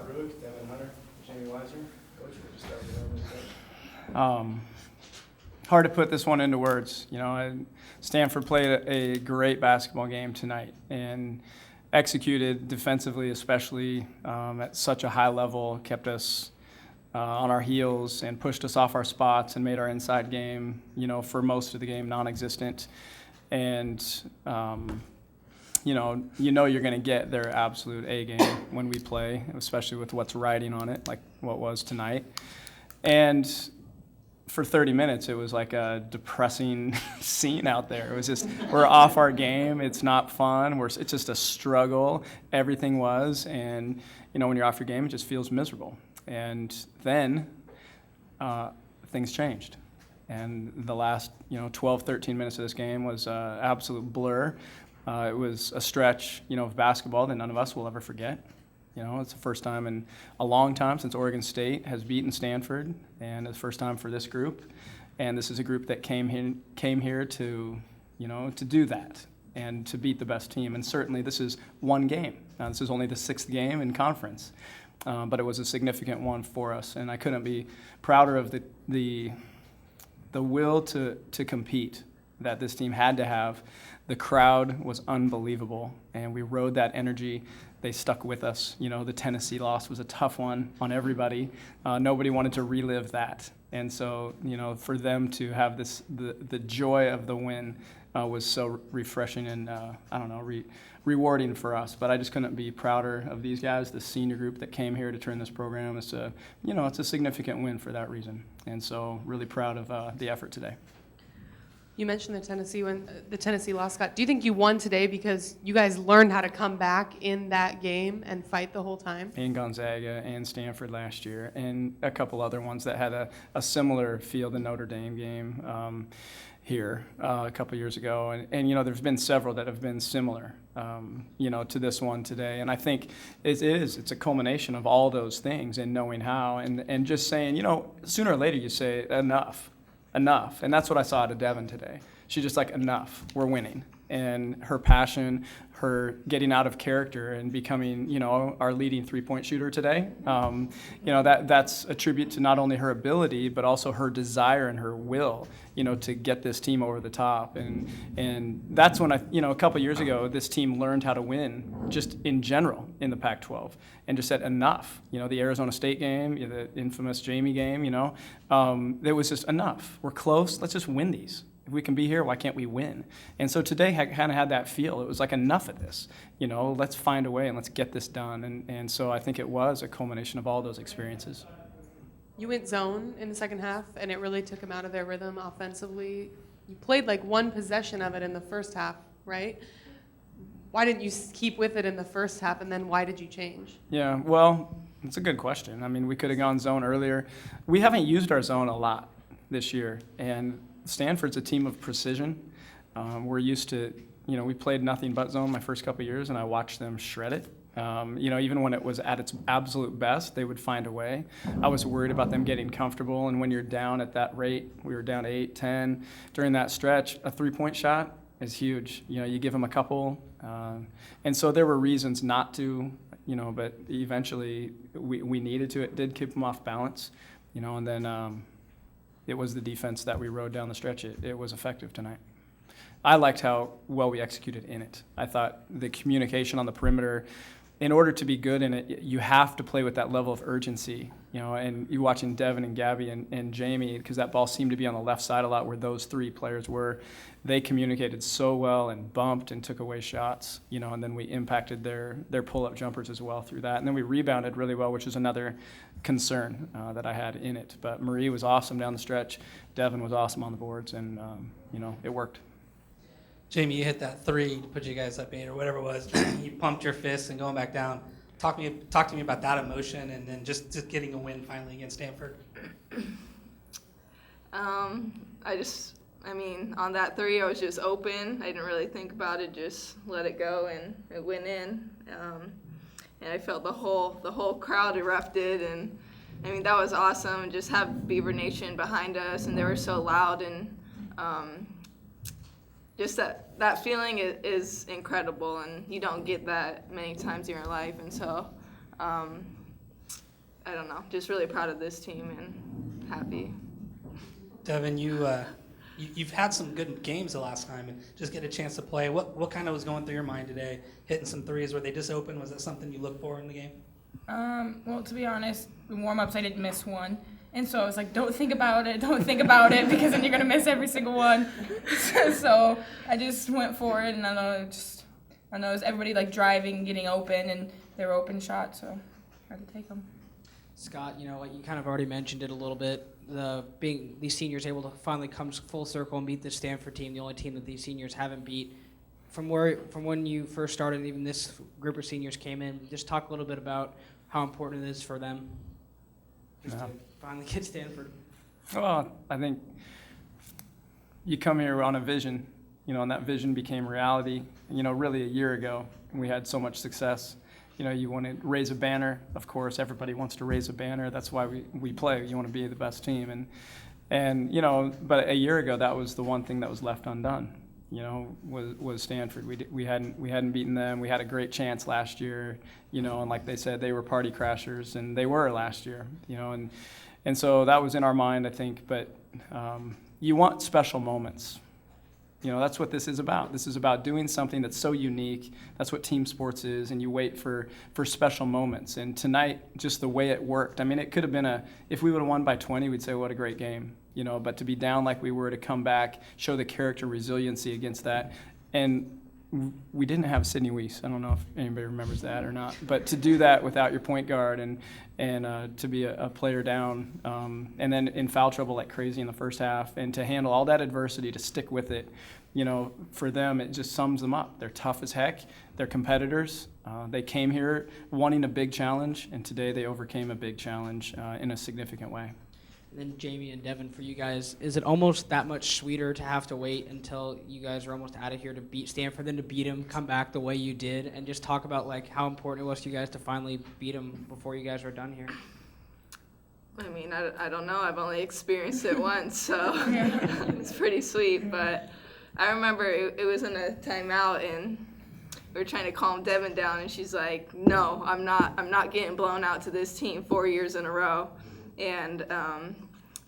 Stott Rueck, Devon Hunter, Jamie Weisner. Coach, we'll just start with them. Hard to put this one into words. Stanford played a great basketball game tonight and executed defensively, especially at such a high level, kept us on our heels and pushed us off our spots and made our inside game, for most of the game non-existent. And you're going to get their absolute A game when we play, especially with what's riding on it, like what was tonight. And for 30 minutes, it was like a depressing scene out there. It was just, we're off our game. It's not fun. It's just a struggle. Everything was. And, when you're off your game, it just feels miserable. And then things changed. And the last, 12, 13 minutes of this game was an absolute blur. It was a stretch, of basketball that none of us will ever forget. It's the first time in a long time since Oregon State has beaten Stanford, and it's the first time for this group. And this is a group that came here to, to do that and to beat the best team. And certainly this is one game. This is only the 6th game in conference, but it was a significant one for us. And I couldn't be prouder of the will to compete that this team had to have. The crowd was unbelievable, and we rode that energy. They stuck with us. The Tennessee loss was a tough one on everybody. Nobody wanted to relive that. And so, for them to have the joy of the win was so refreshing and, rewarding for us. But I just couldn't be prouder of these guys, the senior group that came here to turn this program. It's a significant win for that reason. And so really proud of the effort today. You mentioned the Tennessee loss, Scott. Do you think you won today because you guys learned how to come back in that game and fight the whole time? And Gonzaga and Stanford last year, and a couple other ones that had a similar feel, the Notre Dame game here a couple years ago. And there's been several that have been similar, to this one today. And I think it's a culmination of all those things and knowing how and just saying, sooner or later you say enough. And that's what I saw out of Devon today. She's just like, enough, we're winning. And her passion, her getting out of character and becoming, our leading three-point shooter today, that's a tribute to not only her ability, but also her desire and her will, to get this team over the top. And that's when a couple years ago, this team learned how to win just in general in the Pac-12 and just said enough. The Arizona State game, the infamous Jamie game, it was just enough. We're close, let's just win these. If we can be here, why can't we win? And so today I kind of had that feel. It was like enough of this. Let's find a way and let's get this done. And so I think it was a culmination of all those experiences. You went zone in the second half, and it really took them out of their rhythm offensively. You played like one possession of it in the first half, right? Why didn't you keep with it in the first half, and then why did you change? Yeah, well, it's a good question. I mean, we could have gone zone earlier. We haven't used our zone a lot this year, and Stanford's a team of precision. We're used to, we played nothing but zone my first couple of years, and I watched them shred it. Even when it was at its absolute best, they would find a way. I was worried about them getting comfortable, and when you're down at that rate, we were down 8, 10. During that stretch, a three-point shot is huge. You give them a couple. And so there were reasons not to, but eventually we needed to. It did keep them off balance, and then it was the defense that we rode down the stretch. It was effective tonight. I liked how well we executed in it. I thought the communication on the perimeter, in order to be good in it, you have to play with that level of urgency, and you watching Devon and Gabby and Jamie, because that ball seemed to be on the left side a lot where those three players were. They communicated so well and bumped and took away shots, and then we impacted their pull-up jumpers as well through that. And then we rebounded really well, which is another concern that I had in it. But Marie was awesome down the stretch. Devon was awesome on the boards, and, it worked. Jamie, you hit that three to put you guys up 8 or whatever it was. You pumped your fists and going back down. Talk to me about that emotion and then just getting a win finally against Stanford. On that three, I was just open. I didn't really think about it, just let it go, and it went in. And I felt the whole crowd erupted, and that was awesome. Just have Beaver Nation behind us, and they were so loud, and just that feeling is incredible, and you don't get that many times in your life. And so I don't know, just really proud of this team and happy. Devon, you've had some good games the last time, and just get a chance to play. What kind of was going through your mind today? Hitting some threes, were they just open? Was that something you looked for in the game? Well, to be honest, in warm-ups I didn't miss one. And so I was like, don't think about it, because then you're going to miss every single one. So I just went for it, and I know it was everybody like driving, getting open, and they were open shots, so I had to take them. Scott, like you kind of already mentioned it a little bit, being these seniors able to finally come full circle and beat the Stanford team, the only team that these seniors haven't beat. From when you first started, even this group of seniors came in, just talk a little bit about how important it is for them just to finally get Stanford. Well, I think you come here on a vision, and that vision became reality, really a year ago. And we had so much success. You want to raise a banner. Of course, everybody wants to raise a banner. That's why we play. You want to be the best team. But a year ago, that was the one thing that was left undone, was Stanford. We hadn't beaten them. We had a great chance last year, and like they said, they were party crashers, and they were last year, and so that was in our mind, I think. But you want special moments. That's what this is about. This is about doing something that's so unique. That's what team sports is, and you wait for special moments. And tonight, just the way it worked. I mean, it could have been if we would have won by 20, we'd say, what a great game. But to be down like we were, to come back, show the character resiliency against that. And we didn't have Sidney Weiss. I don't know if anybody remembers that or not. But to do that without your point guard and to be a player down, and then in foul trouble like crazy in the first half, and to handle all that adversity, to stick with it, for them, it just sums them up. They're tough as heck. They're competitors. They came here wanting a big challenge, and today they overcame a big challenge in a significant way. And then Jamie and Devon, for you guys, is it almost that much sweeter to have to wait until you guys are almost out of here to beat Stanford than to beat them, come back the way you did, and just talk about like how important it was to you guys to finally beat them before you guys were done here? I mean, I don't know. I've only experienced it once, so it's pretty sweet. But I remember it was in a timeout, and we were trying to calm Devon down, and she's like, "No, I'm not getting blown out to this team 4 years in a row." And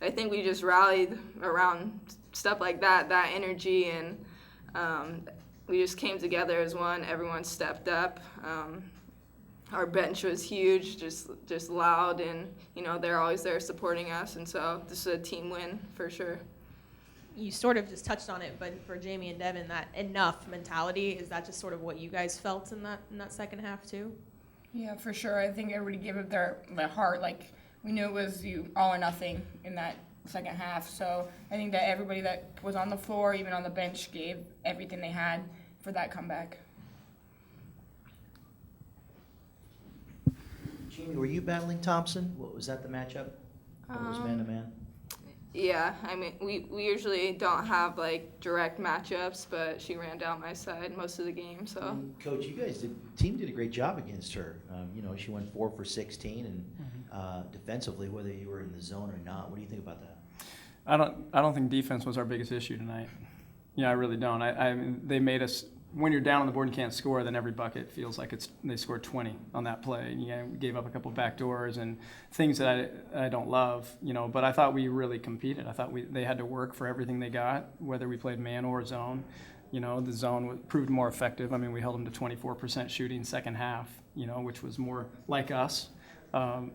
I think we just rallied around stuff like that energy, and we just came together as one. Everyone stepped up. Our bench was huge, just loud, and they're always there supporting us. And so this is a team win for sure. You sort of just touched on it, but for Jamie and Devon, that enough mentality, is that just sort of what you guys felt in that second half too? Yeah, for sure. I think everybody gave up their heart. Like, we knew it was all or nothing in that second half. So I think that everybody that was on the floor, even on the bench, gave everything they had for that comeback. Jamie, were you battling Thompson? What was that, the matchup? What was man-to-man? Yeah, I mean, we usually don't have like direct matchups, but she ran down my side most of the game. So, Coach, you guys team did a great job against her. She went 4 for 16, and defensively, whether you were in the zone or not, what do you think about that? I don't think defense was our biggest issue tonight. I really don't. I mean, they made us. When you're down on the board and can't score, then every bucket feels like they scored 20 on that play. We gave up a couple back doors and things that I don't love, but I thought we really competed. I thought they had to work for everything they got, whether we played man or zone. The zone proved more effective. I mean, we held them to 24% shooting second half, which was more like us. And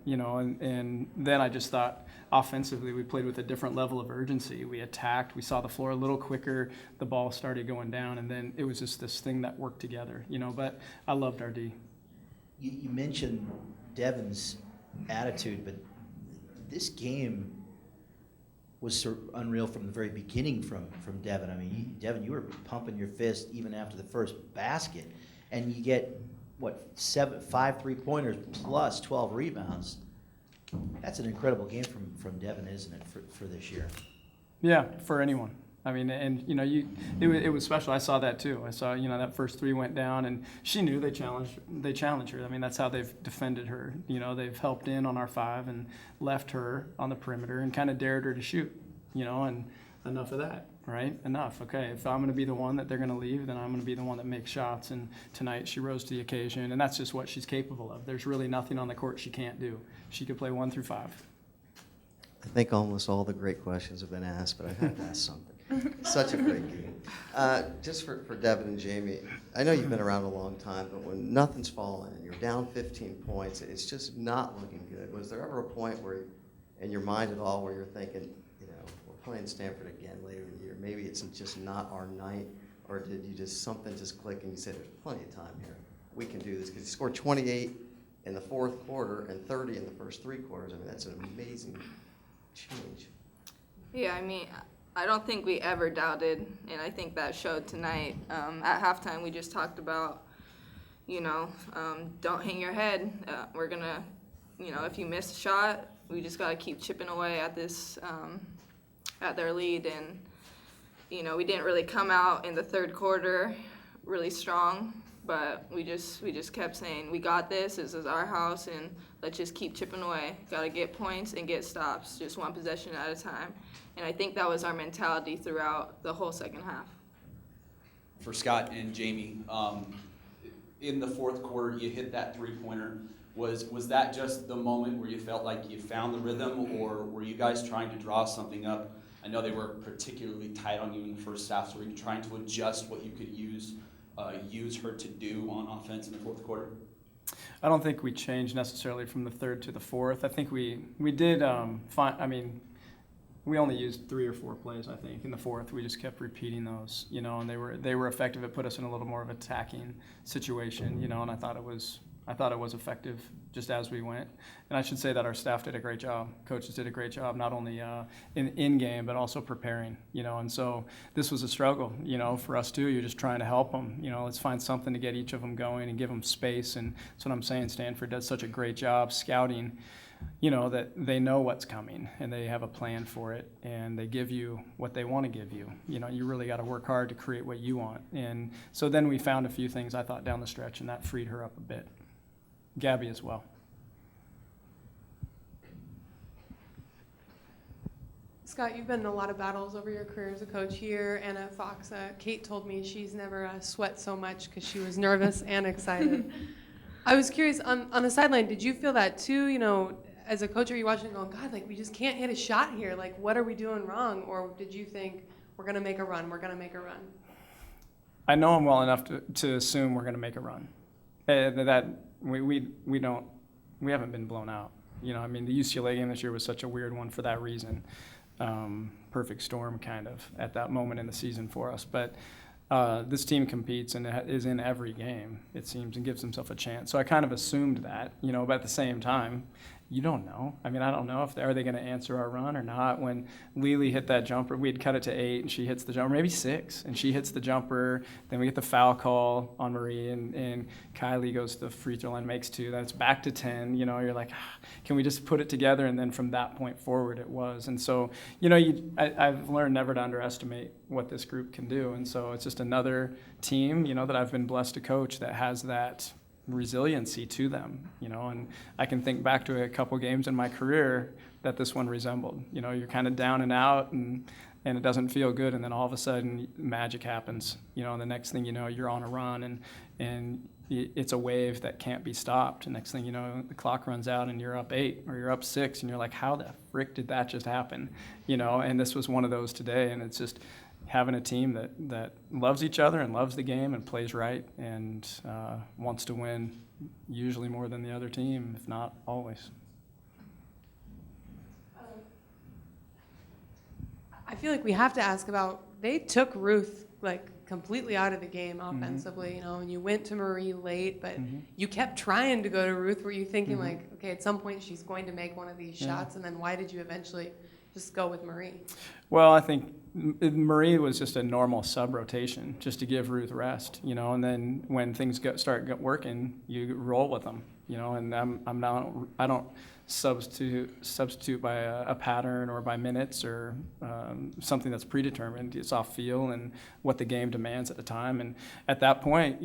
then I just thought offensively we played with a different level of urgency. We attacked, we saw the floor a little quicker, the ball started going down, and then it was just this thing that worked together, but I loved our D. You mentioned Devon's attitude, but this game was sort of unreal from the very beginning from Devon. I mean, Devon, you were pumping your fist even after the first basket, and you get 5 3-pointers plus 12 rebounds. That's an incredible game from Devon, isn't it, for this year? Yeah, for anyone. I mean, and it was special. I saw that too. I saw that first three went down, and she knew they challenged her. I mean, that's how they've defended her. They've helped in on our 5 and left her on the perimeter and kind of dared her to shoot. And enough of that. right? Enough. Okay, if I'm going to be the one that they're going to leave, then I'm going to be the one that makes shots. And tonight she rose to the occasion, and that's just what she's capable of. There's really nothing on the court she can't do. She could play 1 through 5. I think almost all the great questions have been asked, but I have to ask something. Such a great game. Just for Devon and Jamie, I know you've been around a long time, but when nothing's falling and you're down 15 points, it's just not looking good. Was there ever a point where, in your mind at all, where you're thinking, we're playing Stanford again later in the year, maybe it's just not our night, or did you just, something just click and you said, there's plenty of time here, we can do this? Because you scored 28 in the fourth quarter and 30 in the first 3 quarters. I mean, that's an amazing change. Yeah, I mean, I don't think we ever doubted, and I think that showed tonight. At halftime, we just talked about, don't hang your head. We're going to, if you miss a shot, we just got to keep chipping away at this, at their lead. And, we didn't really come out in the third quarter really strong, but we just kept saying, we got this is our house, and let's just keep chipping away. Got to get points and get stops, just one possession at a time. And I think that was our mentality throughout the whole second half. For Scott and Jamie, in the fourth quarter, you hit that three-pointer. Was that just the moment where you felt like you found the rhythm, or were you guys trying to draw something up? I know they were particularly tight on you in the first half, so were you trying to adjust what you could use her to do on offense in the fourth quarter? I don't think we changed necessarily from the third to the fourth. I think we did we only used 3 or 4 plays, I think. In the fourth, we just kept repeating those, and they were effective. It put us in a little more of an attacking situation, and I thought it was effective just as we went. And I should say that our staff did a great job. Coaches did a great job, not only in game, but also preparing, and so this was a struggle, for us too. You're just trying to help them, let's find something to get each of them going and give them space. And that's what I'm saying. Stanford does such a great job scouting, that they know what's coming and they have a plan for it, and they give you what they want to give you. You really got to work hard to create what you want. And so then we found a few things, I thought, down the stretch, and that freed her up a bit. Gabby as well. Scott, you've been in a lot of battles over your career as a coach here and at Fox. Kate told me she's never sweat so much because she was nervous and excited. I was curious, on the sideline, did you feel that too? As a coach, are you watching and going, God, we just can't hit a shot here. What are we doing wrong? Or did you think, we're going to make a run, we're going to make a run? I know him well enough to assume we're going to make a run. That we haven't been blown out. The UCLA game this year was such a weird one for that reason. Perfect storm kind of at that moment in the season for us. But this team competes and is in every game, it seems, and gives himself a chance. So I kind of assumed that, but at the same time, you don't know. I don't know if are they going to answer our run or not. When Lily hit that jumper, we had cut it to 8, and she hits the jumper, maybe 6, and she hits the jumper. Then we get the foul call on Marie, and Kylie goes to the free throw line, makes 2. That's back to 10. You're like, can we just put it together? And then from that point forward, it was. And so, I've learned never to underestimate what this group can do. And so it's just another team, that I've been blessed to coach that has that resiliency to them, and I can think back to a couple games in my career that this one resembled. You're kind of down and out, and it doesn't feel good, and then all of a sudden magic happens. And the next thing you know, you're on a run, and it's a wave that can't be stopped. And next thing you know, the clock runs out, and you're up 8 or you're up 6, and you're like, how the frick did that just happen? And this was one of those today, and it's just having a team that loves each other and loves the game and plays right and wants to win, usually more than the other team, if not always. I feel like we have to ask about, they took Ruth completely out of the game offensively, and you went to Marie late, but you kept trying to go to Ruth. Were you thinking okay, at some point she's going to make one of these shots, and then why did you eventually just go with Marie? Well, I think Marie was just a normal sub-rotation just to give Ruth rest, and then when things start working, you roll with them, and I don't substitute by a pattern or by minutes or something that's predetermined. It's off feel and what the game demands at the time. And at that point,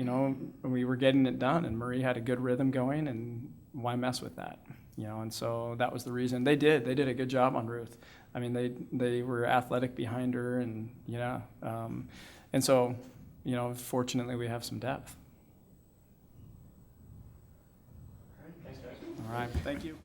we were getting it done, and Marie had a good rhythm going, and why mess with that? you know, and so that was the reason. They did a good job on Ruth. I mean, they were athletic behind her, and and so, you know, fortunately we have some depth. All right, thanks, guys. All right, thank you.